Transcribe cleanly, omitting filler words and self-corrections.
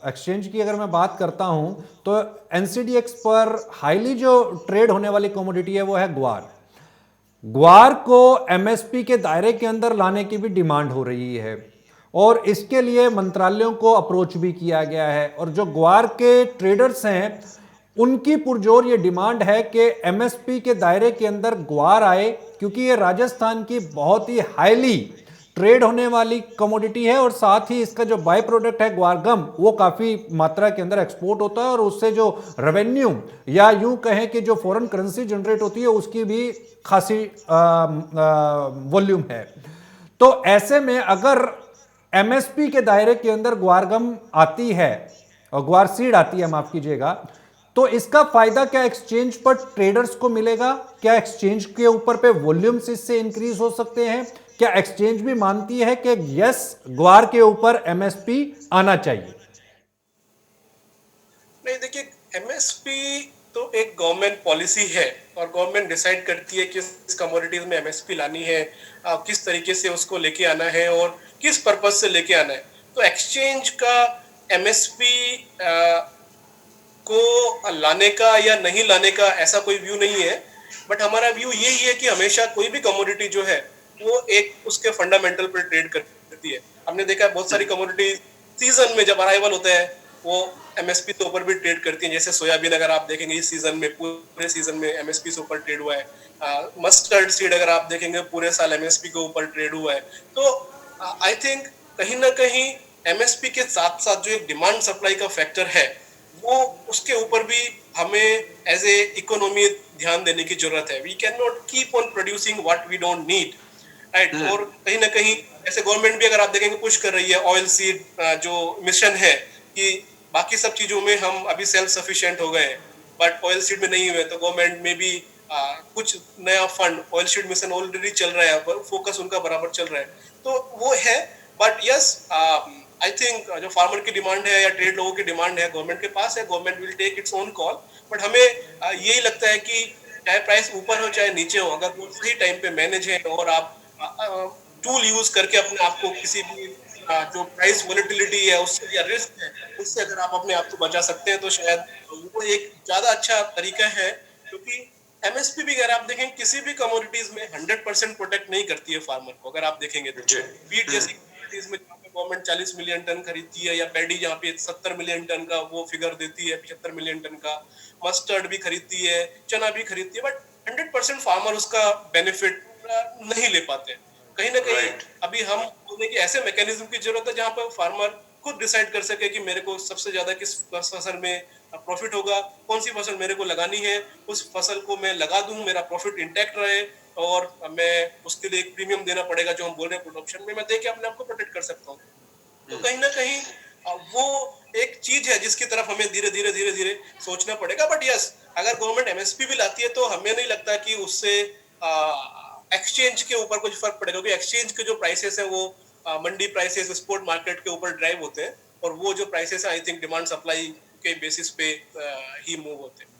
Exchange की अगर मैं बात करता हूं तो एनसीडीएक्स पर हाईली जो ट्रेड होने वाली कमोडिटी है वो है ग्वार। ग्वार को एमएसपी के दायरे के अंदर लाने की भी डिमांड हो रही है और इसके लिए मंत्रालयों को अप्रोच भी किया गया है। और जो ग्वार के ट्रेडर्स हैं उनकी पुरजोर ये डिमांड है कि एमएसपी के दायरे के अंदर ग्वार आए, क्योंकि ये राजस्थान की बहुत ही हाईली ट्रेड होने वाली कमोडिटी है और साथ ही इसका जो बाय प्रोडक्ट है ग्वारगम वो काफी मात्रा के अंदर एक्सपोर्ट होता है और उससे जो रेवेन्यू या यूं कहें कि जो फॉरेन करेंसी जनरेट होती है उसकी भी खासी वॉल्यूम है। तो ऐसे में अगर एमएसपी के दायरे के अंदर ग्वारगम आती है और ग्वार सीड आती है, माफ कीजिएगा, तो इसका फायदा क्या एक्सचेंज पर ट्रेडर्स को मिलेगा? क्या एक्सचेंज के ऊपर पे वॉल्यूम्स इससे इंक्रीज हो सकते हैं? क्या एक्सचेंज भी मानती है कि यस, ग्वार के ऊपर एमएसपी आना चाहिए? नहीं, देखिए, एमएसपी तो एक गवर्नमेंट पॉलिसी है और गवर्नमेंट डिसाइड करती है किस कमोडिटीज में एमएसपी लानी है, किस तरीके से उसको लेके आना है और किस पर्पज से लेके आना है। तो एक्सचेंज का एमएसपी को लाने का या नहीं लाने का ऐसा कोई व्यू नहीं है, बट हमारा व्यू यही है कि हमेशा कोई भी कमोडिटी जो है वो एक उसके फंडामेंटल पर ट्रेड करती है। हमने देखा है बहुत सारी कमोडिटी सीजन में जब अराइवल होता है वो एमएसपी के ऊपर भी ट्रेड करती हैं। जैसे सोयाबीन अगर आप देखेंगे इस सीजन में, पूरे सीजन में एमएसपी से ऊपर ट्रेड हुआ है। मस्टर्ड सीड अगर आप देखेंगे पूरे साल एमएसपी के ऊपर ट्रेड हुआ है। तो आई थिंक कहीं ना कहीं एमएसपी के साथ साथ जो एक डिमांड सप्लाई का फैक्टर है वो उसके ऊपर भी हमें एज ए इकोनॉमी ध्यान देने की जरूरत है। We can not keep on producing what we don't need, right. और कहीं ना कहीं ऐसे गवर्नमेंट भी अगर आप देखेंगे पुश कर रही है ऑयल सीड जो मिशन है कि बाकी सब चीजों में हम अभी सेल्फ सफिशिएंट हो गए हैं बट ऑयल सीड में नहीं हुए। तो गवर्नमेंट में भी कुछ नया fund, oil seed mission already चल रहा है, फोकस उनका बराबर चल रहा है, तो वो है। बट यस, आई थिंक जो फार्मर की डिमांड है या ट्रेड लोगों की डिमांड है गवर्नमेंट के पास है, government will take its own call. But हमें यही लगता है कि चाहे प्राइस ऊपर हो चाहे नीचे हो, अगर वो सही टाइम पे मैनेज है और आप टूल यूज करके अपने आप को किसी भी जो प्राइस वोलेटिलिटी है उससे या रिस्क है उससे अगर आप अपने आप को बचा सकते हैं तो शायद वो एक ज्यादा अच्छा तरीका है। क्योंकि एमएसपी भी अगर आप देखें किसी भी कमोडिटीज में 100% प्रोटेक्ट नहीं करती है फार्मर को। अगर आप देखेंगे तो वीट जैसी कमोडिटीज में जहाँ पे गवर्नमेंट 40 मिलियन टन खरीदती है, या पैडी जहाँ पे 70 मिलियन टन का वो फिगर देती है, 75 मिलियन टन का, मस्टर्ड भी खरीदती है, चना भी खरीदती है, बट 100% फार्मर उसका बेनिफिट नहीं ले पाते। कहीं ना कहीं अभी हम बोलने की ऐसे मैकेनिज्म की जरूरत है जहां पर फार्मर खुद डिसाइड कर सके कि मेरे को सबसे ज्यादा किस फसल में प्रॉफिट होगा, कौन सी फसल मेरे को लगानी है, उस फसल को मैं लगा दूं, मेरा प्रॉफिट इंटैक्ट रहे और मैं उसके लिए एक प्रीमियम देना पड़ेगा जो हम बोल रहे हैं प्रोडक्शन में, मैं देके अपने आप को प्रोटेक्ट कर सकता हूँ। तो कहीं ना कहीं वो एक चीज है जिसकी तरफ हमें धीरे धीरे धीरे धीरे सोचना पड़ेगा। बट यस, अगर गवर्नमेंट एमएसपी भी लाती है तो हमें नहीं लगता कि उससे एक्सचेंज के ऊपर कुछ फर्क पड़ेगा, क्योंकि एक्सचेंज के जो प्राइसेस है वो मंडी प्राइसेस स्पॉट मार्केट के ऊपर ड्राइव होते हैं और वो जो प्राइसेस है आई थिंक डिमांड सप्लाई के बेसिस पे ही मूव होते हैं।